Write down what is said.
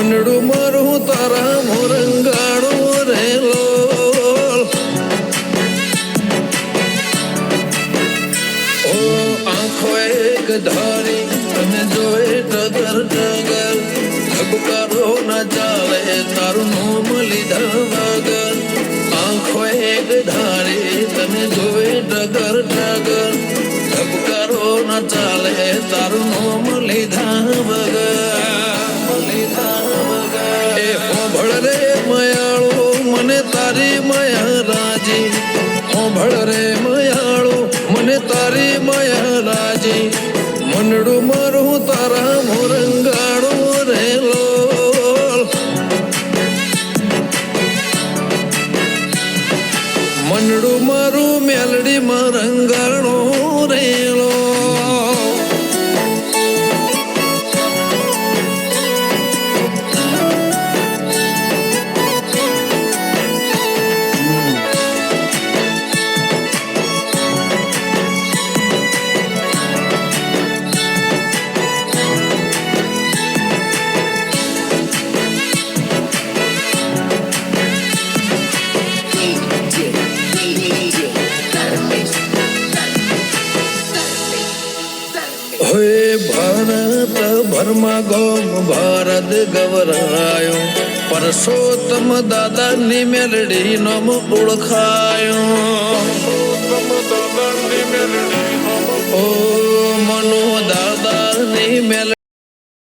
મનડું મારું તારા મોરંગાડો રેલો ઓ આંખો એક ધારી તને જોઈ ટગર ટગર ધબકારો ના ચાલે તારું નામ લીધા વગર આંખો એક ધારી તને જોઈ ટગર ટગર ધબકારો ના ચાલે તારું નામ લીધા વગર એ હોભળ રે મયાળો મને તારી મયા રાજી હોભળ રે મયાળો મને તારી મયા રાજી મનડું મારું તારા મોરંગાડો રેલો મનડું મારું મેલડી મરંગાડો રેલો ભારત ભરમાં ગોમ ભારત ગવરાયો પરસોત્તમ દાદાની મેલડી નોમ ઓળખાયો ઓ મનો દાદાની મેલડી